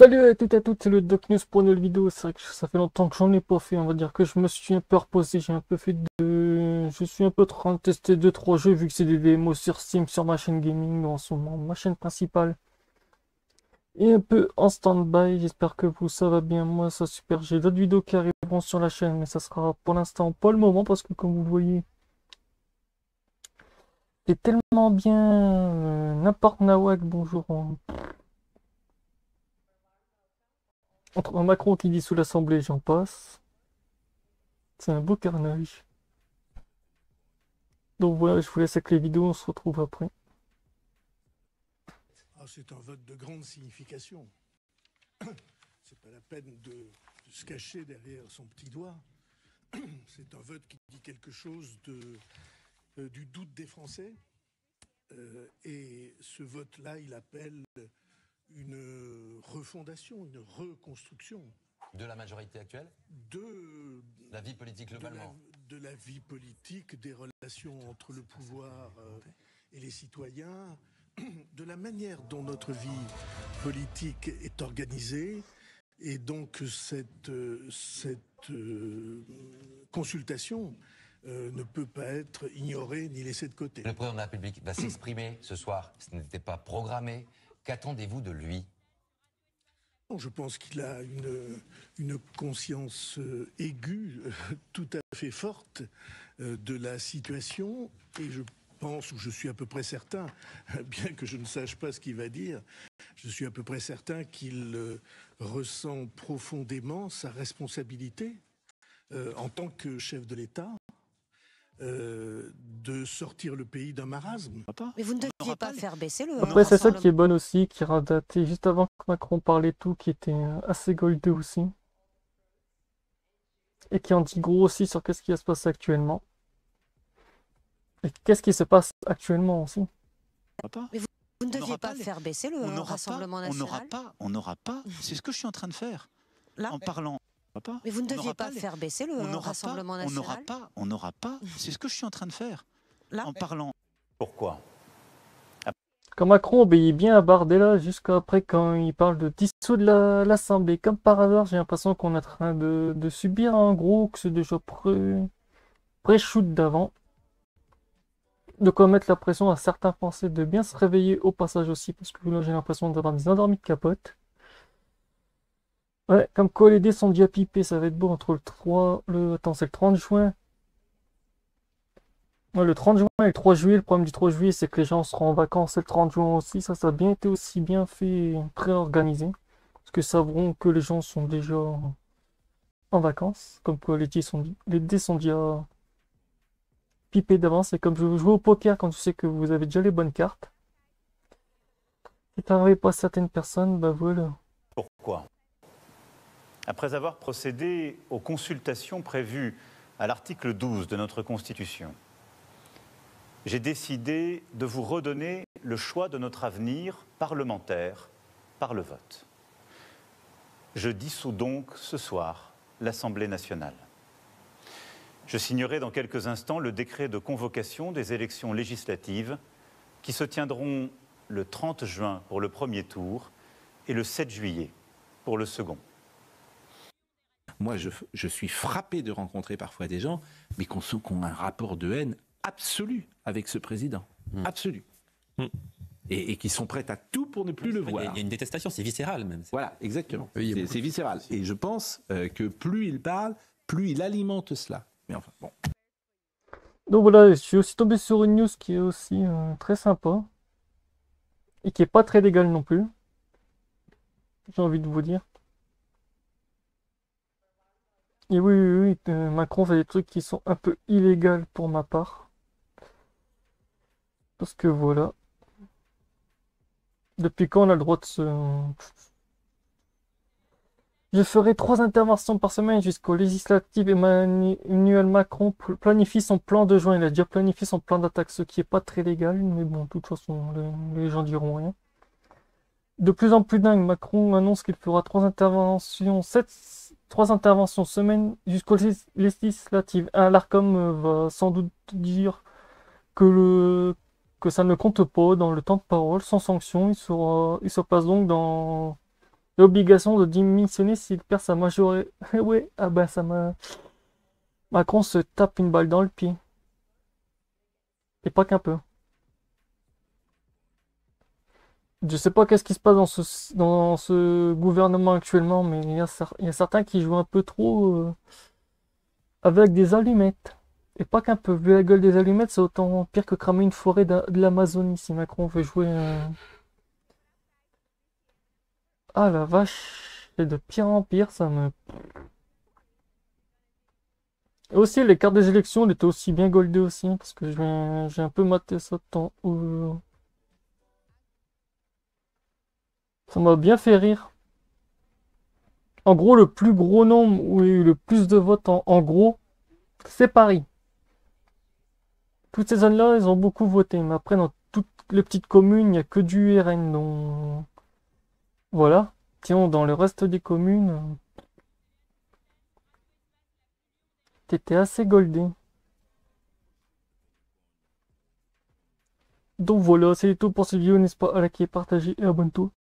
Salut à toutes et à toutes, c'est le Doc News pour une nouvelle vidéo. C'est vrai que ça fait longtemps que j'en ai pas fait. On va dire que je me suis un peu reposé. J'ai un peu fait de. Je suis un peu en train de tester 2-3 jeux vu que c'est des démos sur Steam, sur ma chaîne gaming en ce moment, ma chaîne principale. Et un peu en stand-by. J'espère que vous ça va bien. Moi ça super. J'ai d'autres vidéos qui arriveront sur la chaîne, mais ça sera pour l'instant pas le moment parce que comme vous le voyez, c'est tellement bien. N'importe Nawak, bonjour. Entre Macron qui dissout l'Assemblée, j'en passe. C'est un beau carnage. Donc voilà, je vous laisse avec les vidéos, on se retrouve après. Ah, c'est un vote de grande signification. C'est pas la peine de se cacher derrière son petit doigt. C'est un vote qui dit quelque chose du doute des Français. Et ce vote-là, il appelle une refondation, une reconstruction. De la majorité actuelle? De la vie politique globalement? De la vie politique, des relations entre le pouvoir et les citoyens, de la manière dont notre vie politique est organisée. Et donc cette consultation ne peut pas être ignorée ni laissée de côté. Le président de la République va s'exprimer ce soir. Ce n'était pas programmé. Qu'attendez-vous de lui? Je pense qu'il a une conscience aiguë, tout à fait forte de la situation. Et je pense, ou je suis à peu près certain, bien que je ne sache pas ce qu'il va dire, je suis à peu près certain qu'il ressent profondément sa responsabilité en tant que chef de l'État. De sortir le pays d'un marasme. Mais vous ne deviez pas faire baisser le... Après, c'est ça qui est bon aussi, qui a daté juste avant que Macron parlait tout, qui était assez goldeux aussi. Et qui en dit gros aussi sur qu'est-ce qui va se passer actuellement. Et qu'est-ce qui se passe actuellement aussi. Mais vous ne deviez pas faire baisser le Rassemblement national. On n'aura pas, c'est ce que je suis en train de faire. Là, en parlant... Mais vous ne deviez pas faire baisser le Rassemblement national. On n'aura pas, c'est ce que je suis en train de faire. Là, en parlant... Pourquoi? Quand Macron obéit bien à Bardella, jusqu'à après quand il parle de dissoudre l'Assemblée. Comme par hasard, j'ai l'impression qu'on est en train de subir un gros, que c'est déjà pré-shoot d'avant. De quoi mettre la pression à certains Français de bien se réveiller au passage aussi, parce que là j'ai l'impression d'avoir des endormis de capote. Ouais, comme quoi les dés sont déjà pipés, ça va être beau entre attends, c'est le 30 juin. Ouais, le 30 juin et le 3 juillet, le problème du 3 juillet, c'est que les gens seront en vacances et le 30 juin aussi, ça a bien été aussi bien fait, pré-organisé. Parce que savront que les gens sont déjà en vacances, comme quoi les dés sont déjà pipés d'avance, et comme je veux jouer au poker quand tu sais que vous avez déjà les bonnes cartes. Si t'arrives pas à certaines personnes, bah voilà. Pourquoi? Après avoir procédé aux consultations prévues à l'article 12 de notre Constitution, j'ai décidé de vous redonner le choix de notre avenir parlementaire par le vote. Je dissous donc ce soir l'Assemblée nationale. Je signerai dans quelques instants le décret de convocation des élections législatives qui se tiendront le 30 juin pour le premier tour et le 7 juillet pour le second. Moi, je suis frappé de rencontrer parfois des gens, mais qui ont un rapport de haine absolu avec ce président. Absolu. Et qui sont prêts à tout pour ne plus le voir. Il y a une détestation, c'est viscéral même. Voilà, exactement. C'est viscéral. Et je pense que plus il parle, plus il alimente cela. Mais enfin, bon. Donc voilà, je suis aussi tombé sur une news qui est aussi très sympa. Et qui est pas très légale non plus. J'ai envie de vous dire. Et oui, Macron fait des trucs qui sont un peu illégaux pour ma part. Parce que voilà. Depuis quand on a le droit de se... Je ferai 3 interventions par semaine jusqu'aux législatives. Emmanuel Macron planifie son plan de juin. Il a déjà planifié son plan d'attaque, ce qui est pas très légal. Mais bon, de toute façon, les gens diront rien. De plus en plus dingue, Macron annonce qu'il fera 3 interventions semaine jusqu'aux législatives. L'Arcom va sans doute dire que ça ne compte pas dans le temps de parole, sans sanction. Il se passe donc dans l'obligation de démissionner s'il perd sa majorité. Ouais, ah bah ça m'a... Macron se tape une balle dans le pied. Et pas qu'un peu. Je sais pas qu'est-ce qui se passe dans ce gouvernement actuellement, mais il y a certains qui jouent un peu trop avec des allumettes. Et pas qu'un peu. Vu la gueule des allumettes, c'est autant pire que cramer une forêt de l'Amazonie si Macron veut jouer. Ah la vache, c'est de pire en pire, ça me... Et aussi, les cartes des élections, elles étaient aussi bien goldées aussi, hein, parce que j'ai un peu maté ça de temps. Ça m'a bien fait rire. En gros, le plus gros nombre où il y a eu le plus de votes en gros, c'est Paris. Toutes ces zones-là, ils ont beaucoup voté. Mais après, dans toutes les petites communes, il n'y a que du RN. Donc, voilà. Sinon, dans le reste des communes, t'étais assez goldé. Donc voilà, c'est tout pour cette vidéo. N'hésite pas à liker, partager et abonne-toi.